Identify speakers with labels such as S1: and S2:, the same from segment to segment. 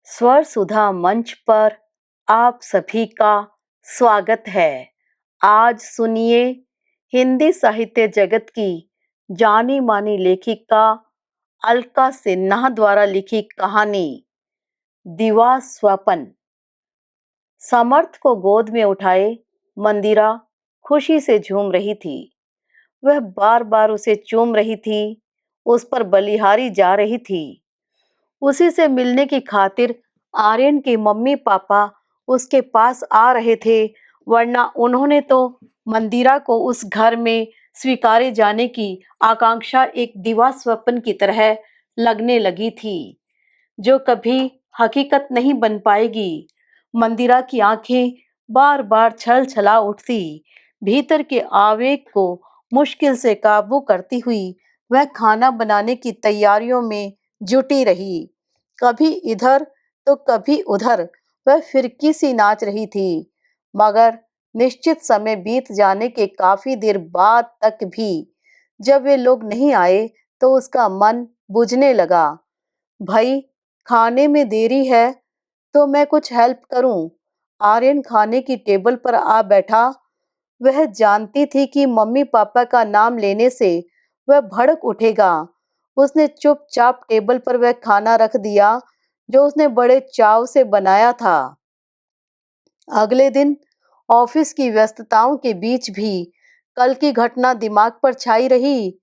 S1: स्वर सुधा मंच पर आप सभी का स्वागत है। आज सुनिए हिंदी साहित्य जगत की जानी मानी लेखिका अलका सिन्हा द्वारा लिखी कहानी दिवा स्वप्न। समर्थ को गोद में उठाए मंदिरा खुशी से झूम रही थी। वह बार बार उसे चूम रही थी, उस पर बलिहारी जा रही थी। उसी से मिलने की खातिर आर्यन के मम्मी पापा उसके पास आ रहे थे, वरना उन्होंने तो मंदिरा को उस घर में स्वीकारे जाने की आकांक्षा एक दिवा स्वप्न की तरह लगने लगी थी, जो कभी हकीकत नहीं बन पाएगी। मंदिरा की आंखें बार बार छल छला उठती। भीतर के आवेग को मुश्किल से काबू करती हुई वह खाना बनाने की तैयारियों में जुटी रही। कभी इधर तो कभी उधर वह फिरकी सी नाच रही थी, मगर निश्चित समय बीत जाने के काफी देर बाद तक भी जब वे लोग नहीं आए तो उसका मन बुझने लगा। भाई, खाने में देरी है तो मैं कुछ हेल्प करूं? आर्यन खाने की टेबल पर आ बैठा। वह जानती थी कि मम्मी पापा का नाम लेने से वह भड़क उठेगा। उसने चुपचाप टेबल पर वह खाना रख दिया जो उसने बड़े चाव से बनाया था। अगले दिन ऑफिस की व्यस्तताओं के बीच भी कल की घटना दिमाग पर छाई रही।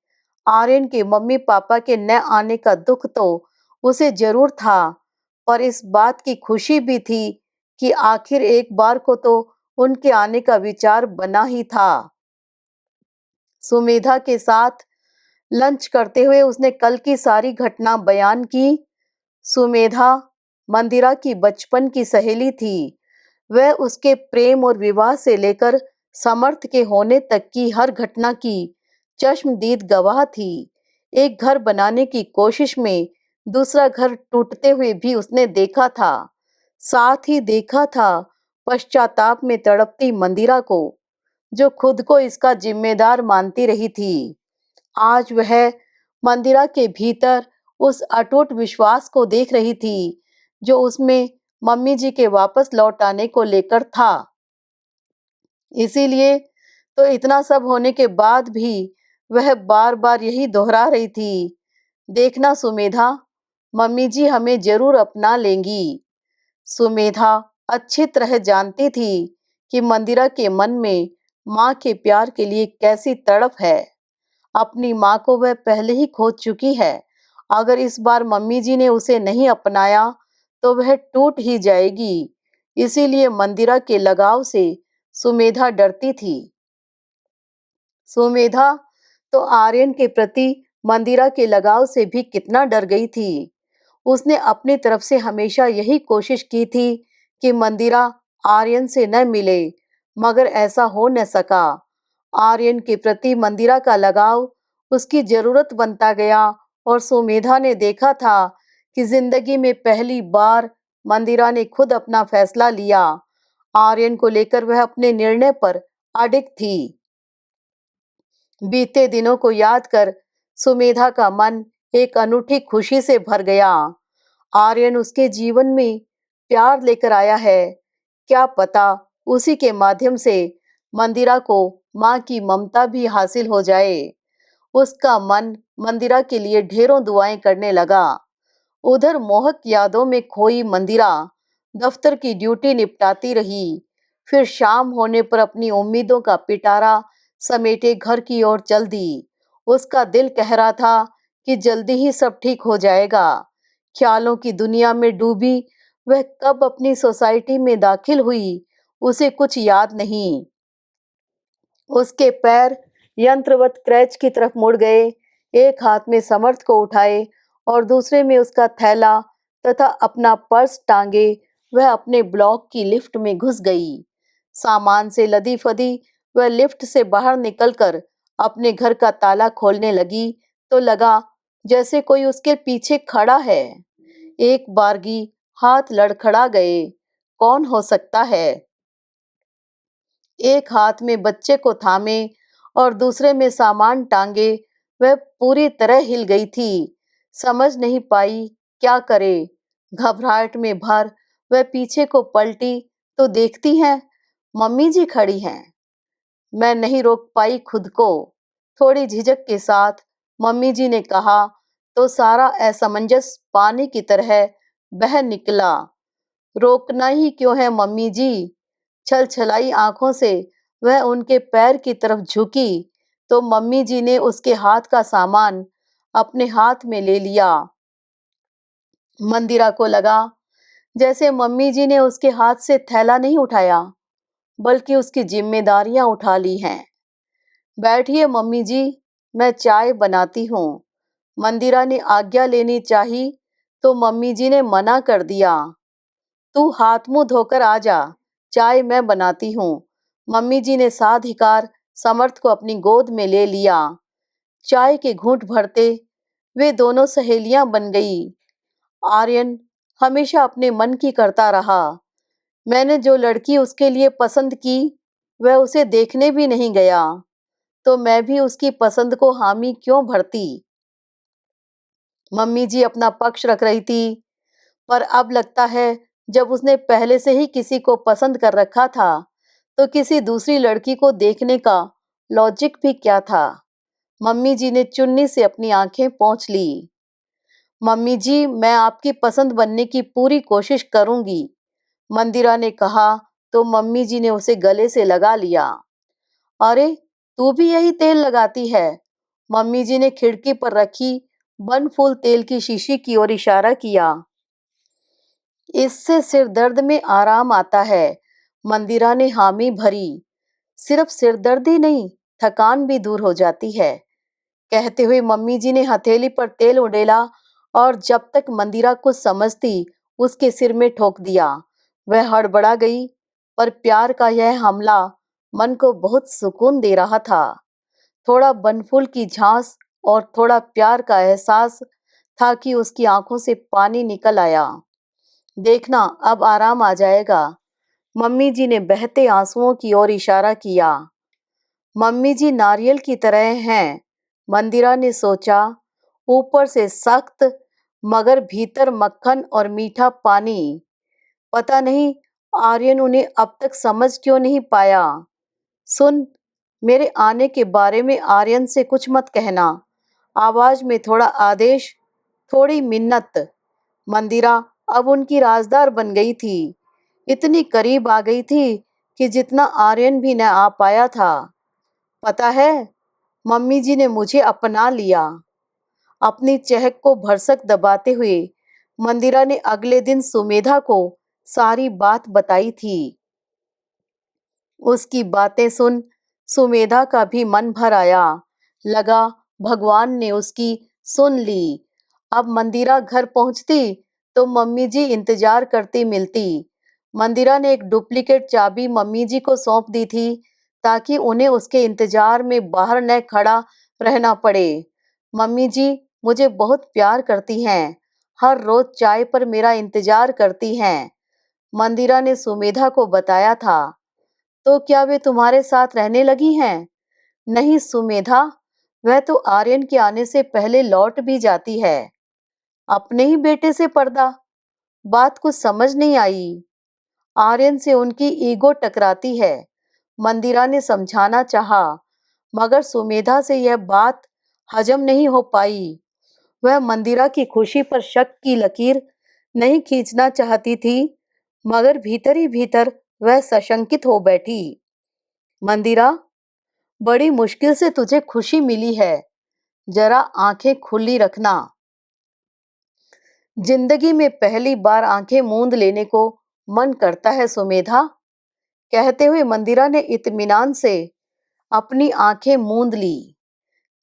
S1: आर्यन के मम्मी पापा के न आने का दुख तो उसे जरूर था, पर इस बात की खुशी भी थी कि आखिर एक बार को तो उनके आने का विचार बना ही था। सुमेधा के साथ लंच करते हुए उसने कल की सारी घटना बयान की। सुमेधा मंदिरा की बचपन की सहेली थी। वह उसके प्रेम और विवाह से लेकर समर्थ के होने तक की हर घटना की चश्मदीद गवाह थी। एक घर बनाने की कोशिश में दूसरा घर टूटते हुए भी उसने देखा था। साथ ही देखा था पश्चाताप में तड़पती मंदिरा को, जो खुद को इसका जिम्मेदार मानती रही थी। आज वह मंदिरा के भीतर उस अटूट विश्वास को देख रही थी जो उसमें मम्मी जी के वापस लौट आने को लेकर था। इसीलिए तो इतना सब होने के बाद भी वह बार बार यही दोहरा रही थी, देखना सुमेधा, मम्मी जी हमें जरूर अपना लेंगी। सुमेधा अच्छी तरह जानती थी कि मंदिरा के मन में माँ के प्यार के लिए कैसी तड़प है। अपनी माँ को वह पहले ही खो चुकी है। अगर इस बार मम्मी जी ने उसे नहीं अपनाया तो वह टूट ही जाएगी। इसीलिए मंदिरा के लगाव से सुमेधा डरती थी। सुमेधा तो आर्यन के प्रति मंदिरा के लगाव से भी कितना डर गई थी। उसने अपनी तरफ से हमेशा यही कोशिश की थी कि मंदिरा आर्यन से न मिले, मगर ऐसा हो न सका। आर्यन के प्रति मंदिरा का लगाव उसकी जरूरत बनता गया और सुमेधा ने देखा था कि जिंदगी में पहली बार मंदिरा ने खुद अपना फैसला लिया। आर्यन को लेकर वह अपने निर्णय पर अडिग थी। बीते दिनों को याद कर सुमेधा का मन एक अनूठी खुशी से भर गया। आर्यन उसके जीवन में प्यार लेकर आया है। क्या पता उसी के माध्यम से मंदिरा को माँ की ममता भी हासिल हो जाए। उसका मन मंदिरा के लिए ढेरों दुआएं करने लगा। उधर मोहक यादों में खोई मंदिरा दफ्तर की ड्यूटी निपटाती रही। फिर शाम होने पर अपनी उम्मीदों का पिटारा समेटे घर की ओर चल दी। उसका दिल कह रहा था कि जल्दी ही सब ठीक हो जाएगा। ख्यालों की दुनिया में डूबी वह कब अपनी सोसाइटी में दाखिल हुई, उसे कुछ याद नहीं। उसके पैर यंत्रवत क्रैच की तरफ मुड़ गए। एक हाथ में समर्थ को उठाए और दूसरे में उसका थैला तथा अपना पर्स टांगे वह अपने ब्लॉक की लिफ्ट में घुस गई। सामान से लदी फदी वह लिफ्ट से बाहर निकलकर अपने घर का ताला खोलने लगी तो लगा जैसे कोई उसके पीछे खड़ा है। एक बारगी हाथ लड़खड़ा गए। कौन हो सकता है? एक हाथ में बच्चे को थामे और दूसरे में सामान टांगे वह पूरी तरह हिल गई थी। समझ नहीं पाई क्या करे। घबराहट में भर वह पीछे को पलटी तो देखती है मम्मी जी खड़ी हैं। मैं नहीं रोक पाई खुद को। थोड़ी झिझक के साथ मम्मी जी ने कहा तो सारा असमंजस पानी की तरह बह निकला। रोकना ही क्यों है मम्मी जी? छलछलाई आंखों से वह उनके पैर की तरफ झुकी तो मम्मी जी ने उसके हाथ का सामान अपने हाथ में ले लिया। मंदिरा को लगा जैसे मम्मी जी ने उसके हाथ से थैला नहीं उठाया, बल्कि उसकी जिम्मेदारियां उठा ली हैं। बैठिए मम्मी जी, मैं चाय बनाती हूँ। मंदिरा ने आज्ञा लेनी चाही तो मम्मी जी ने मना कर दिया। तू हाथ मुंह धोकर आ जा, चाय मैं बनाती हूँ। मम्मी जी ने साधिकार समर्थ को अपनी गोद में ले लिया। चाय के घूंट भरते वे दोनों सहेलियां बन गई। आर्यन हमेशा अपने मन की करता रहा। मैंने जो लड़की उसके लिए पसंद की वह उसे देखने भी नहीं गया, तो मैं भी उसकी पसंद को हामी क्यों भरती। मम्मी जी अपना पक्ष रख रही थी, पर अब लगता है जब उसने पहले से ही किसी को पसंद कर रखा था तो किसी दूसरी लड़की को देखने का लॉजिक भी क्या था। मम्मी जी ने चुन्नी से अपनी आंखें पोंछ ली। मम्मी जी, मैं आपकी पसंद बनने की पूरी कोशिश करूंगी, मंदिरा ने कहा तो मम्मी जी ने उसे गले से लगा लिया। अरे, तू भी यही तेल लगाती है? मम्मी जी ने खिड़की पर रखी बन फूल तेल की शीशी की ओर इशारा किया। इससे सिर दर्द में आराम आता है, मंदिरा ने हामी भरी। सिर्फ सिर दर्द ही नहीं, थकान भी दूर हो जाती है, कहते हुए मम्मी जी ने हथेली पर तेल उड़ेला और जब तक मंदिरा कुछ समझती उसके सिर में ठोक दिया। वह हड़बड़ा गई, पर प्यार का यह हमला मन को बहुत सुकून दे रहा था। थोड़ा बनफूल की झांस और थोड़ा प्यार का एहसास था कि उसकी आंखों से पानी निकल आया। देखना, अब आराम आ जाएगा, मम्मी जी ने बहते आंसुओं की ओर इशारा किया। मम्मी जी नारियल की तरह हैं, मंदिरा ने सोचा। ऊपर से सख्त मगर भीतर मक्खन और मीठा पानी। पता नहीं आर्यन उन्हें अब तक समझ क्यों नहीं पाया। सुन, मेरे आने के बारे में आर्यन से कुछ मत कहना। आवाज में थोड़ा आदेश, थोड़ी मिन्नत। मंदिरा अब उनकी राजदार बन गई थी। इतनी करीब आ गई थी कि जितना आर्यन भी न आ पाया था। पता है, मम्मी जी ने मुझे अपना लिया। अपनी चहक को भरसक दबाते हुए मंदिरा ने अगले दिन सुमेधा को सारी बात बताई थी। उसकी बातें सुन सुमेधा का भी मन भर आया। लगा भगवान ने उसकी सुन ली। अब मंदिरा घर पहुंचती तो मम्मी जी इंतजार करती मिलती। मंदिरा ने एक डुप्लीकेट चाबी मम्मी जी को सौंप दी थी ताकि उन्हें उसके इंतजार में बाहर न खड़ा रहना पड़े। मम्मी जी मुझे बहुत प्यार करती हैं, हर रोज चाय पर मेरा इंतजार करती हैं, मंदिरा ने सुमेधा को बताया था। तो क्या वे तुम्हारे साथ रहने लगी हैं? नहीं सुमेधा, वह तो आर्यन के आने से पहले लौट भी जाती है। अपने ही बेटे से पर्दा? बात कुछ समझ नहीं आई। आर्यन से उनकी ईगो टकराती है, मंदिरा ने समझाना चाहा, मगर सुमेधा से यह बात हजम नहीं हो पाई। वह मंदिरा की खुशी पर शक की लकीर नहीं खींचना चाहती थी, मगर भीतर ही भीतर वह सशंकित हो बैठी। मंदिरा, बड़ी मुश्किल से तुझे खुशी मिली है, जरा आंखें खुली रखना। जिंदगी में पहली बार आंखें मूंद लेने को मन करता है सुमेधा, कहते हुए मंदिरा ने इत्मीनान से अपनी आंखें मूंद ली।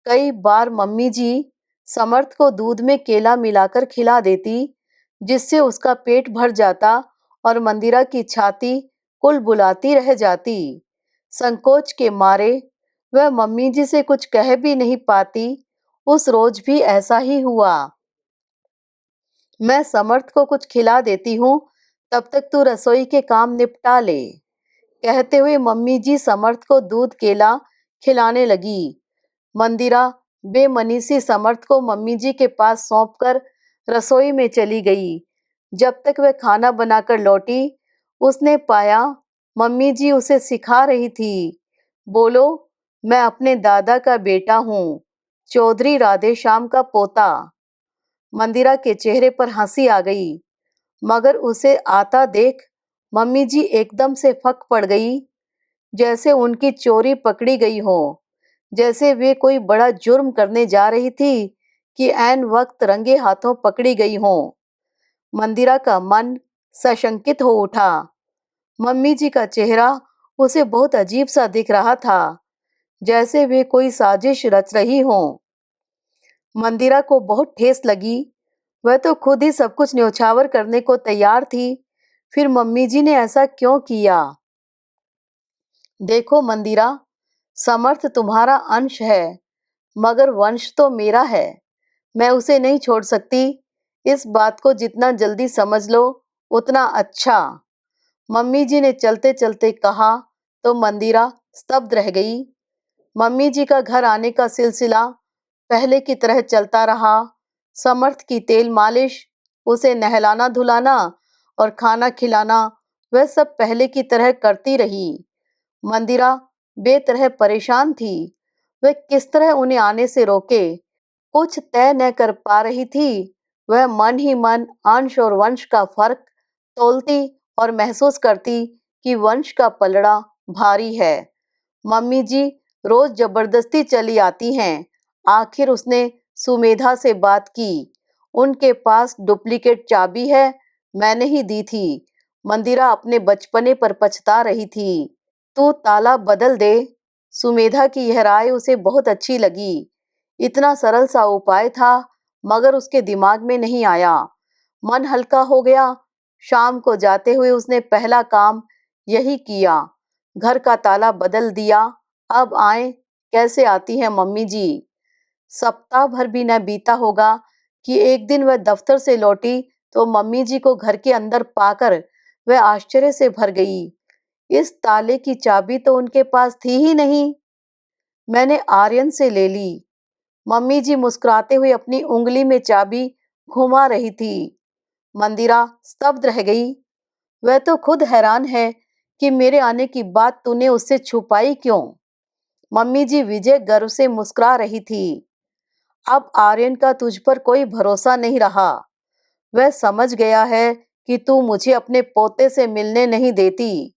S1: कई बार मम्मी जी समर्थ को दूध में केला मिलाकर खिला देती, जिससे उसका पेट भर जाता और मंदिरा की छाती कुलबुलाती रह जाती। संकोच के मारे वह मम्मी जी से कुछ कह भी नहीं पाती। उस रोज भी ऐसा ही हुआ। मैं समर्थ को कुछ खिला देती हूँ, तब तक तू रसोई के काम निपटा ले, कहते हुए मम्मी जी समर्थ को दूध केला खिलाने लगी। मंदिरा बेमनी सी समर्थ को मम्मी जी के पास सौंपकर रसोई में चली गई। जब तक वह खाना बनाकर लौटी, उसने पाया मम्मी जी उसे सिखा रही थी। बोलो, मैं अपने दादा का बेटा हूँ, चौधरी राधेश्याम का पोता। मंदिरा के चेहरे पर हंसी आ गई, मगर उसे आता देख मम्मी जी एकदम से फक पड़ गई, जैसे उनकी चोरी पकड़ी गई हो, जैसे वे कोई बड़ा जुर्म करने जा रही थी कि ऐन वक्त रंगे हाथों पकड़ी गई हो। मंदिरा का मन सशंकित हो उठा। मम्मी जी का चेहरा उसे बहुत अजीब सा दिख रहा था, जैसे वे कोई साजिश रच रही हों। मंदिरा को बहुत ठेस लगी। वह तो खुद ही सब कुछ न्योछावर करने को तैयार थी, फिर मम्मी जी ने ऐसा क्यों किया? देखो मंदिरा, समर्थ तुम्हारा अंश है, मगर वंश तो मेरा है। मैं उसे नहीं छोड़ सकती। इस बात को जितना जल्दी समझ लो, उतना अच्छा। मम्मी जी ने चलते चलते कहा तो मंदिरा स्तब्ध रह गई। मम्मी जी का घर आने का सिलसिला पहले की तरह चलता रहा। समर्थ की तेल मालिश, उसे नहलाना धुलाना और खाना खिलाना, वह सब पहले की तरह करती रही। मंदिरा बेतरह परेशान थी। वह किस तरह उन्हें आने से रोके, कुछ तय न कर पा रही थी। वह मन ही मन अंश और वंश का फर्क तौलती और महसूस करती कि वंश का पलड़ा भारी है। मम्मी जी रोज जबरदस्ती चली आती हैं। आखिर उसने सुमेधा से बात की। उनके पास डुप्लीकेट चाबी है, मैंने ही दी थी। मंदिरा अपने बचपने पर पछता रही थी। तू ताला बदल दे। सुमेधा की यह राय उसे बहुत अच्छी लगी। इतना सरल सा उपाय था, मगर उसके दिमाग में नहीं आया। मन हल्का हो गया। शाम को जाते हुए उसने पहला काम यही किया, घर का ताला बदल दिया। अब आए, कैसे आती हैं मम्मी जी। सप्ताह भर भी न बीता होगा कि एक दिन वह दफ्तर से लौटी तो मम्मी जी को घर के अंदर पाकर वह आश्चर्य से भर गई। इस ताले की चाबी तो उनके पास थी ही नहीं। मैंने आर्यन से ले ली। मम्मी जी मुस्कुराते हुए अपनी उंगली में चाबी घुमा रही थी। मंदिरा स्तब्ध रह गई। वह तो खुद हैरान है कि मेरे आने की बात तूने उससे छुपाई क्यों? मम्मी जी विजय गर्व से मुस्कुरा रही थी। अब आर्यन का तुझ पर कोई भरोसा नहीं रहा। वह समझ गया है कि तू मुझे अपने पोते से मिलने नहीं देती।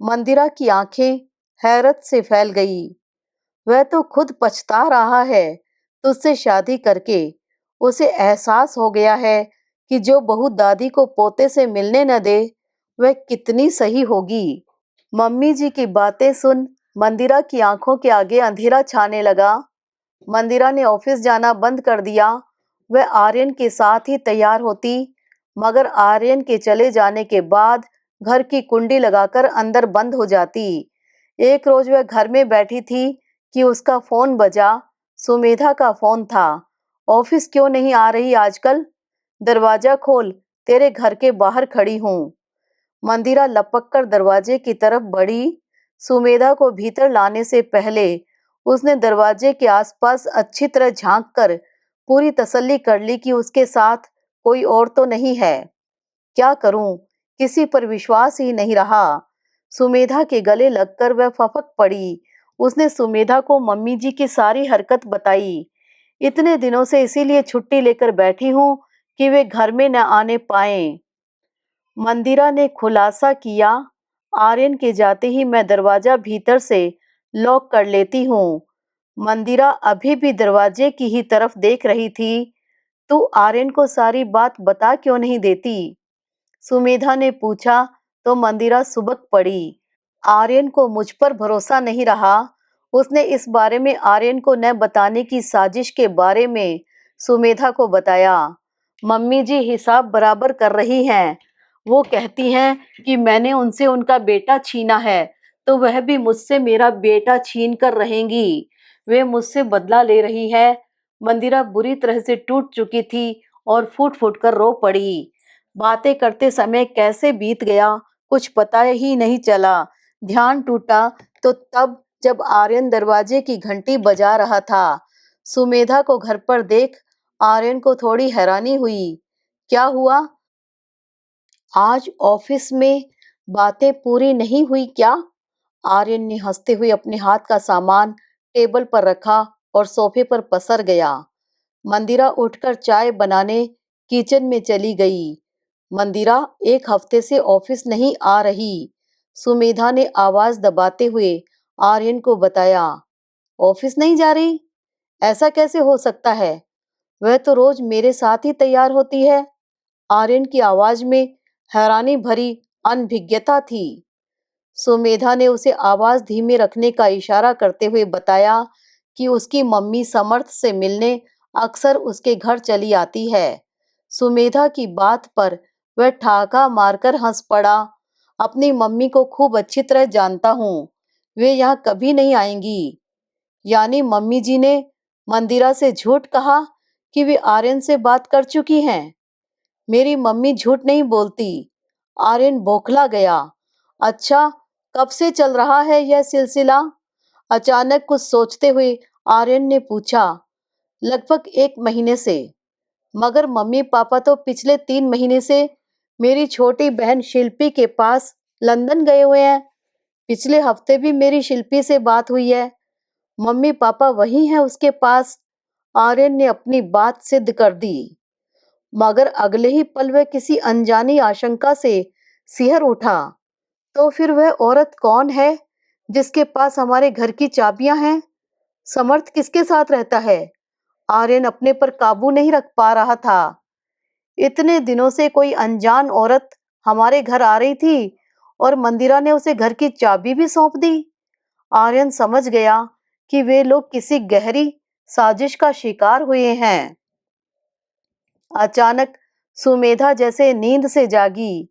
S1: मंदिरा की आंखें हैरत से फैल गई। वह तो खुद पछता रहा है तुझसे शादी करके। उसे एहसास हो गया है कि जो बहू दादी को पोते से मिलने न दे, वह कितनी सही होगी। मम्मी जी की बातें सुन मंदिरा की आंखों के आगे अंधेरा छाने लगा। मंदिरा ने ऑफिस जाना बंद कर दिया। वह आर्यन के साथ ही तैयार होती, मगर आर्यन के चले जाने के बाद घर की कुंडी लगाकर अंदर बंद हो जाती। एक रोज वह घर में बैठी थी कि उसका फोन बजा। सुमेधा का फोन था। ऑफिस क्यों नहीं आ रही आजकल? दरवाजा खोल, तेरे घर के बाहर खड़ी हूँ। मंदिरा लपक कर दरवाजे की तरफ बढ़ी। सुमेधा को भीतर लाने से पहले उसने दरवाजे के आसपास अच्छी तरह झांक कर पूरी तसल्ली कर ली कि उसके साथ कोई और तो नहीं है। क्या करूं? किसी पर विश्वास ही नहीं रहा। सुमेधा के गले लगकर वह फपक पड़ी। उसने सुमेधा को मम्मी जी की सारी हरकत बताई। इतने दिनों से इसीलिए छुट्टी लेकर बैठी हूं कि वे घर में न आने पाएं। मंदिरा ने खुलासा किया, आर्यन के जाते ही मैं दरवाजा भीतर से लॉक कर लेती हूँ। मंदिरा अभी भी दरवाजे की ही तरफ देख रही थी। तू आर्यन को सारी बात बता क्यों नहीं देती? सुमेधा ने पूछा तो मंदिरा सुबक पड़ी। आर्यन को मुझ पर भरोसा नहीं रहा। उसने इस बारे में आर्यन को न बताने की साजिश के बारे में सुमेधा को बताया। मम्मी जी हिसाब बराबर कर रही हैं। वो कहती हैं कि मैंने उनसे उनका बेटा छीना है, तो वह भी मुझसे मेरा बेटा छीन कर रहेंगी। वे मुझसे बदला ले रही है। मंदिरा बुरी तरह से टूट चुकी थी और फूट फूट कर रो पड़ी। बातें करते समय कैसे बीत गया, कुछ पता ही नहीं चला। ध्यान टूटा तो तब जब आर्यन दरवाजे की घंटी बजा रहा था। सुमेधा को घर पर देख आर्यन को थोड़ी हैरानी हुई। क्या हुआ? आज ऑफिस में बातें पूरी नहीं हुई क्या? आर्यन ने हंसते हुए अपने हाथ का सामान टेबल पर रखा और सोफे पर पसर गया। मंदिरा उठकर चाय बनाने किचन में चली गई। मंदिरा, एक हफ्ते से ऑफिस नहीं आ रही, सुमेधा ने आवाज दबाते हुए आर्यन को बताया। ऑफिस नहीं जा रही? ऐसा कैसे हो सकता है? वह तो रोज मेरे साथ ही तैयार होती है। आर्यन की आवाज में हैरानी भरी अनभिज्ञता थी। सुमेधा ने उसे आवाज धीमे रखने का इशारा करते हुए बताया कि उसकी मम्मी समर्थ से मिलने अक्सर उसके घर चली आती है। सुमेधा की बात पर वह ठाका मारकर हंस पड़ा। अपनी मम्मी को खूब अच्छी तरह जानता हूँ, वे यहाँ कभी नहीं आएंगी। यानी मम्मी जी ने मंदिरा से झूठ कहा कि वे आर्यन से बात कर चुकी हैं? मेरी मम्मी झूठ नहीं बोलती। आर्यन बौखला गया। अच्छा, कब से चल रहा है यह सिलसिला? अचानक कुछ सोचते हुए आर्यन ने पूछा। लगभग 1 महीने से। मगर मम्मी पापा तो पिछले 3 महीने से मेरी छोटी बहन शिल्पी के पास लंदन गए हुए हैं। पिछले हफ्ते भी मेरी शिल्पी से बात हुई है। मम्मी पापा वही हैं उसके पास। आर्यन ने अपनी बात सिद्ध कर दी। मगर अगले ही पल वह किसी अनजानी आशंका से सिहर उठा। तो फिर वह औरत कौन है जिसके पास हमारे घर की चाबियां हैं? समर्थ किसके साथ रहता है? आर्यन अपने पर काबू नहीं रख पा रहा था। इतने दिनों से कोई अनजान औरत हमारे घर आ रही थी और मंदिरा ने उसे घर की चाबी भी सौंप दी। आर्यन समझ गया कि वे लोग किसी गहरी साजिश का शिकार हुए हैं। अचानक सुमेधा जैसे नींद से जागी।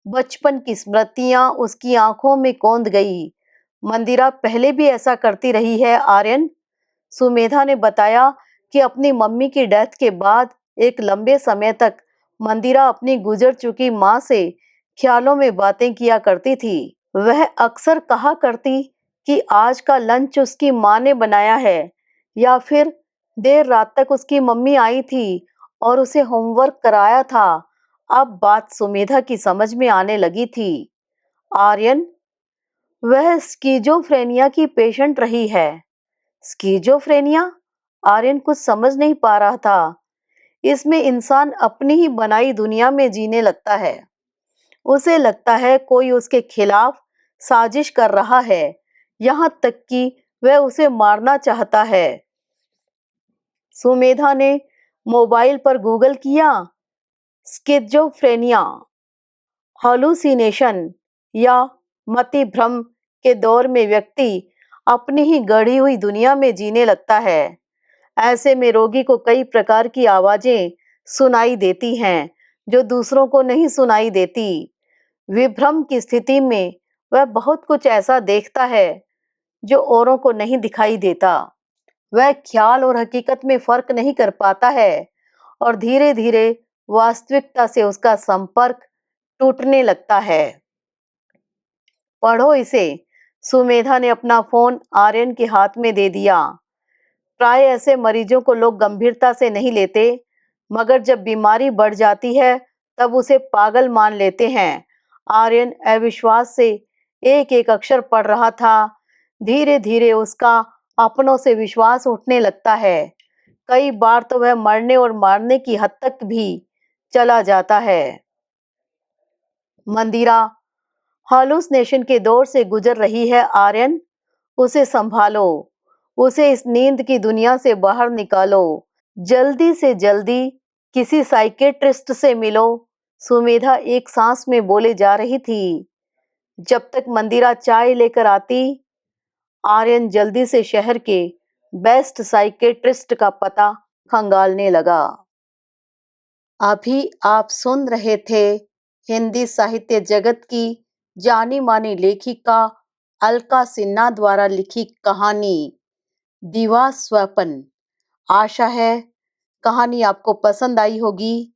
S1: बचपन की स्मृतियां उसकी आंखों में कौंध गई। मंदिरा पहले भी ऐसा करती रही है आर्यन। सुमेधा ने बताया कि अपनी मम्मी की डेथ के बाद एक लंबे समय तक मंदिरा अपनी गुजर चुकी माँ से ख्यालों में बातें किया करती थी। वह अक्सर कहा करती कि आज का लंच उसकी माँ ने बनाया है, या फिर देर रात तक उसकी मम्मी आई थी और उसे होमवर्क कराया था। अब बात सुमेधा की समझ में आने लगी थी। आर्यन, वह स्किज़ोफ्रेनिया की पेशेंट रही है। स्किज़ोफ्रेनिया? आर्यन कुछ समझ नहीं पा रहा था। इसमें इंसान अपनी ही बनाई दुनिया में जीने लगता है। उसे लगता है कोई उसके खिलाफ साजिश कर रहा है, यहाँ तक कि वह उसे मारना चाहता है। सुमेधा ने मोबाइल पर गूगल किया। स्किज़ोफ्रेनिया, हालुसिनेशन या मति भ्रम के दौर में व्यक्ति अपनी ही गढ़ी हुई दुनिया में जीने लगता है। ऐसे में रोगी को कई प्रकार की आवाजें सुनाई देती हैं जो दूसरों को नहीं सुनाई देती। विभ्रम की स्थिति में वह बहुत कुछ ऐसा देखता है जो औरों को नहीं दिखाई देता। वह ख्याल और हकीकत में फर्क नहीं कर पाता है और धीरे धीरे वास्तविकता से उसका संपर्क टूटने लगता है। पढ़ो इसे। सुमेधा ने अपना फोन आर्यन के हाथ में दे दिया। प्राय ऐसे मरीजों को लोग गंभीरता से नहीं लेते, मगर जब बीमारी बढ़ जाती है तब उसे पागल मान लेते हैं। आर्यन अविश्वास से एक एक अक्षर पढ़ रहा था। धीरे धीरे उसका अपनों से विश्वास उठने लगता है। कई बार तो वह मरने और मारने की हद तक भी चला जाता है। मंदिरा हालुसिनेशन के दौर से गुजर रही है आर्यन। उसे संभालो। उसे इस नींद की दुनिया से बाहर निकालो। जल्दी से जल्दी किसी साइकेट्रिस्ट से मिलो। सुमेधा एक सांस में बोले जा रही थी। जब तक मंदिरा चाय लेकर आती, आर्यन जल्दी से शहर के बेस्ट साइकेट्रिस्ट का पता खंगालने लगा। अभी आप सुन रहे थे हिंदी साहित्य जगत की जानी मानी लेखिका अलका सिन्हा द्वारा लिखी कहानी दीवा स्वप्न। आशा है कहानी आपको पसंद आई होगी।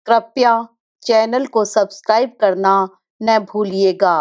S1: कृपया चैनल को सब्सक्राइब करना न भूलिएगा।